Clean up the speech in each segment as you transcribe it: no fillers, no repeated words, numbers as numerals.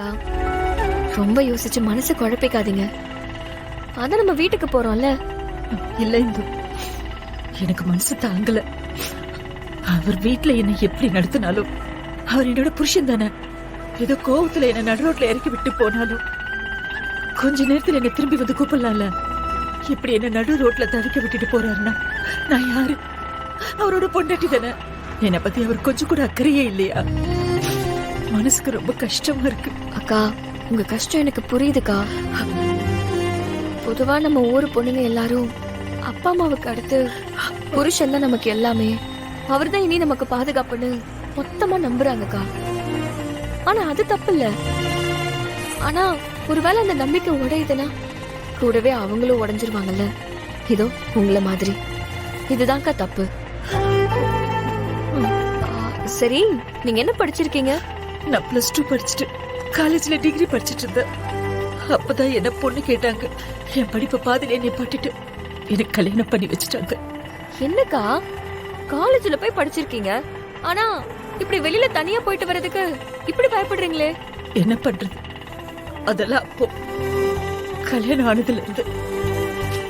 அக்கா. ரொம்ப யோசிச்சு மனசு குழப்பிக்காதீங்க. அதான் நம்ம வீட்டுக்கு போறோம்ல. இல்ல இந்து, எனக்கு மனசு தாங்கல. அவர் வீட்டுல என்ன எப்படி நடத்தினாலும் அவர் என்னோட புருஷன் தானே. ஏதோ கோவத்துல என்ன நடு ரோட்ல இறக்கி விட்டு போனாலும் கொஞ்ச நேரத்துல என்ன திரும்பி வந்து கூப்பிடலாம்ல. இப்படி என்ன நடு ரோட்ல தவிக்க விட்டுட்டு போறாருன்னா நான் யாரு? அவரோட பொண்டாட்டி தானே. என்னை பத்தி அவர் கொஞ்சம் கூட அக்கறையே இல்லையா? மனசுக்கு ரொம்ப கஷ்டமா இருக்கு. அக்கா, உங்க கஷ்டம் எனக்கு புரியுதுக்கா. பொதுவா நம்ம ஊரு பொண்ணுங்க எல்லாரும் அப்பா அம்மாவுக்கு அடுத்து புருஷன் தான் நமக்கு எல்லாமே, அவர்தான் இனி நமக்கு பாதுகாப்புன்னு மொத்தமா நம்புறாங்கக்கா. ஆனா அது தப்பு இல்ல. ஆனா ஒருவேளை அந்த நம்பிக்கை உடையுதுன்னா கூடவே அவங்களும் உடைஞ்சிருவாங்கல்ல. இதோ உங்கள மாதிரி. இதுதான்க்கா தப்பு. சரி, நீங்க என்ன படிச்சிருக்கீங்க? நான் +2 படிச்சுட்டு காலேஜ்ல டிகிரி படிச்சிட்டு இருந்தேன். அப்பதான் என்ன பொண்ணு கேட்டாங்க. என் படிப்பை பாதியிலே நிப்பாட்டிட்டு எனக்கு கல்யாணம் பண்ணி வச்சுட்டாங்க. என்னக்கா, காலேஜ்ல போய் படிச்சிருக்கீங்க, ஆனா இப்படி வெளியில தனியா போயிட்டு வர்றதுக்கு இப்படி பயப்படுறீங்களே? என்ன பண்றது, அதெல்லாம் அப்போ. கல்யாணம் ஆனதுல இருந்து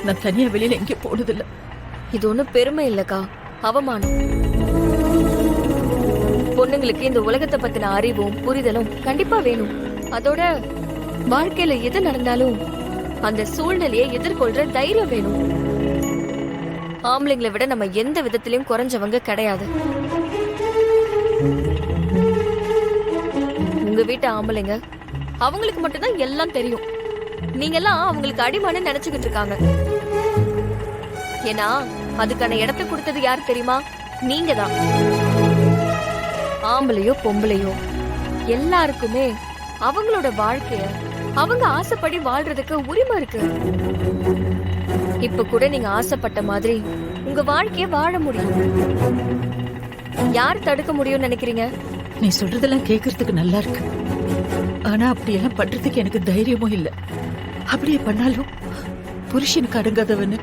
நான் தனியா வெளியில எங்கே போனதில்ல. இது ஒண்ணும் பெருமை இல்லக்கா, அவமானம். பொண்ணுங்களுக்கு இந்த உலகத்தை பத்தின அறிவும் புரிதலும் கண்டிப்பா வேணும். அதோட வாழ்க்கையில எது நடந்தாலும் அந்த சூழ்நிலையை எதிர்கொள்ற தைரியம் வேணும். ஆம்பளைங்களை விட நம்ம எந்த விதத்திலயும் குறைஞ்சவங்க கிடையாது. உங்க வீட்டு ஆம்பளைங்க அவங்களுக்கு மட்டும்தான் எல்லாம் தெரியும். நீங்க எல்லாம் அவங்களுக்கு அடிமான்னு நினைச்சுக்கிட்டு இருக்காங்க. ஏன்னா அதுக்கான இடத்தை கொடுத்தது யாரு தெரியுமா? நீங்க தான். ஆம்பளையோ பொம்பளையோ எல்லாருக்குமே அவங்களோட வாழ்க்கைய அவங்க ஆசைப்படி வாழ்றதுக்கு உரிமை இருக்கு. இப்ப கூட நீங்க ஆசைப்பட்ட மாதிரி உங்க வாழ்க்கைய வாழ முடியும். யார் தடுக்க முடியும்னு நினைக்கிறீங்க? நீ சொல்றதெல்லாம் கேக்குறதுக்கு நல்லா இருக்கு. ஆனா அப்படியெல்லாம் பண்றதுக்கு எனக்கு தைரியமும் இல்ல. அப்படியே பண்ணாலும் புருஷனுக்கு அடங்காதவன்னு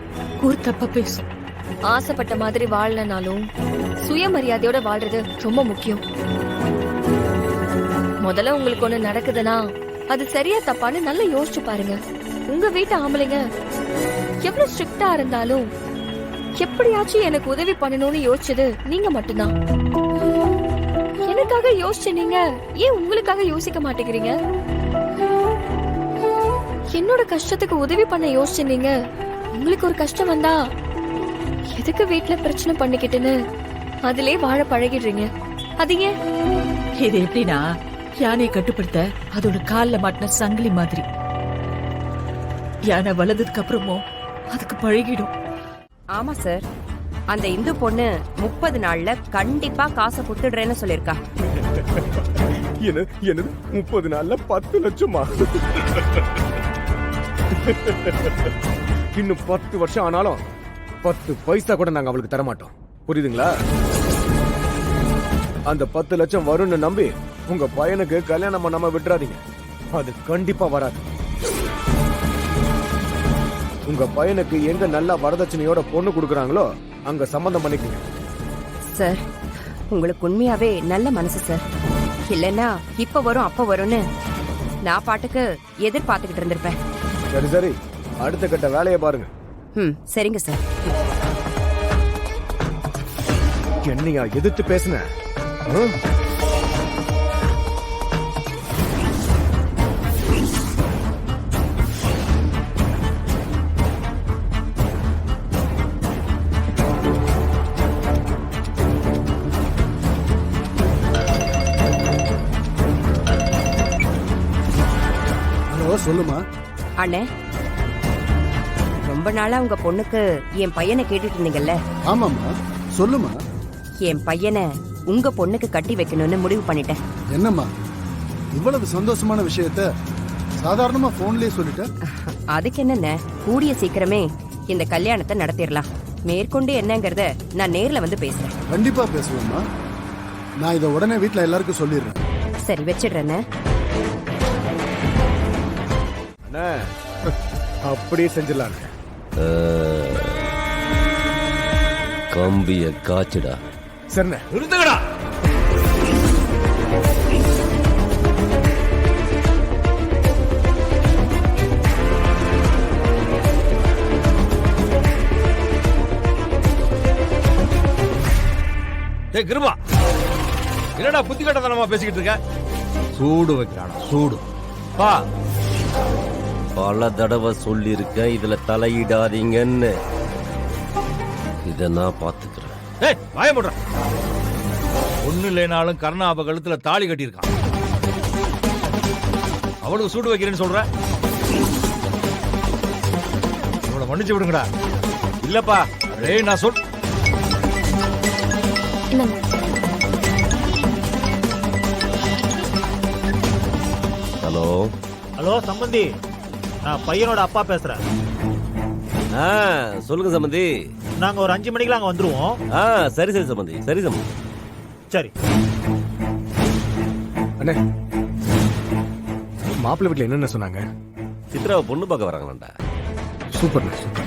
ஒரு தப்பா பேசும். ஆசைப்பட்ட மாதிரி வாழலனாலும் சுயமரியாதையோட வாழ்றது ரொம்ப முக்கியம். முதல்ல உங்களுக்கு ஒண்ணு நடக்குதுன்னா அது சரியா தப்பான்னு நல்லா யோசிச்சு பாருங்க. உங்க வீட்டு ஆம்பளைங்க எவ்வளவு ஸ்ட்ரிக்டா இருந்தாலும் எப்படியாச்சும் எனக்கு உதவி பண்ணணும்னு யோசிச்சது நீங்க மட்டும்தான். எனக்காக யோசிச்ச நீங்க ஏன் உங்களுக்காக யோசிக்க மாட்டேங்கிறீங்க? என்னோட கஷ்டத்துக்கு உதவி பண்ண யோசிச்ச நீங்க உங்களுக்கு ஒரு கஷ்டம் வந்தா எதுக்கு வீட்டுல பிரச்சனை பண்ணிக்கிட்டுன்னு அதிலே வாழ பழகிடுறீங்க. அது ஏன்? இது எப்படின்னா, யானையை கட்டுப்படுத்த அதோட கால்ல மாட்டின சங்கிலி மாதிரி. யானை வளர்ந்ததுக்கு அப்புறமும் அதுக்கு பழகிடும். ஆமா சார், அந்த இந்து பொண்ணு 30 நாள்ல கண்டிப்பா காசை கொடுத்துடுறேன்னு சொல்லிருக்கா. என்னது 30 நாள்ல 10 லட்சமா? இன்னும் 10 வருஷம் ஆனாலும் 10 பைசா கூட நாங்க அவளுக்கு தர மாட்டோம். புரியுதுங்களா? அந்த 10 லட்சம் வரும்னு நம்பி உங்க பையனுக்கு கல்யாணம் பண்ணாம விட்டுறாதீங்க. அது கண்டிப்பா வராது. உங்க பையனுக்கு எங்க நல்ல வரதட்சணையோட பொண்ணு கொடுக்கறாங்களோ அங்க சம்பந்தம் பண்ணிக்கங்க. சார், உங்களுக்கு உண்மையாவே நல்ல மனசு சார். இல்லன்னா இப்ப வரும் அப்ப வரும்னு நான் பாட்டுக்கு எதிர்பார்த்துக்கிட்டு இருந்திருப்பேன். சரி சரி, அடுத்த கட்ட வேலையை பாருங்க. சரிங்க சார். என்னையா எதிர்த்து பேசுன? ஹலோ, சொல்லுமா. அண்ணே, ரொம்ப நாளா உங்க பொண்ணுக்கு என் பையனை கேட்டுட்டு இருந்தீங்கல்ல? ஆமாம்மா, சொல்லுமா. என் பையனை உங்க பொண்ணுக்கு கட்டி வைக்கணும்னு முடிவு பண்ணிட்டேன். என்னம்மா இவ்வளவு சந்தோஷமான விஷயத்த சாதாரணமா போன்லயே சொல்லிட்ட? அதுக்கு என்னண்ணே, கூடிய சீக்கிரமே இந்த கல்யாணத்தை நடத்திடலாம். மேற்கொண்டு என்னங்கறத நான் நேர்ல வந்து பேசுறேன். கண்டிப்பா பேசுவேம்மா. நான் இதை உடனே வீட்டுல எல்லாருக்கும் சொல்லிடுறேன். சரி, வச்சிடுறேன்னு. அப்படியே செஞ்சிடலாம். கம்பிய காய்ச்சடா. சரிண்ணே, இருந்துங்கடா. டேய் கிருபா, என்னடா புத்தி கட்டத்தனமா பேசிக்கிட்டு இருக்க? சூடு வைக்கிறானா சூடு. பா, பல தடவை சொல்லியிருக்கேன் இதுல தலையிடாதீங்கன்னு. இத நான் பாத்துக்கிறேன். டேய் வாய மூடுறா. ஒண்ணு இல்லைனாலும் கர்ணா அவ கழுத்துல தாலி கட்டியிருக்கான். அவளுக்கு சூடு வைக்கிறேன்னு சொல்ற? இவளை மன்னிச்சு விடுங்கடா. இல்லப்பா, டேய் நான் சொல். இந்தாங்க. ஹலோ. ஹலோ சம்பந்தி, நான் பையனோட அப்பா பேசுறேன். சொல்லுங்க சம்பந்தி. நாங்க ஒரு 5 மணிக்கு அங்க வந்துருவோம். சரி சரி சம்பந்தி, சரி சம்பந்தி. சரி. அண்ணே, மாப்பிள்ளை வீட்டுல என்னென்ன சொன்னாங்க? சித்ராவை பொண்ணு பார்க்க வராங்களாண்டா. சூப்பர்ண்ணே, சூப்பர்.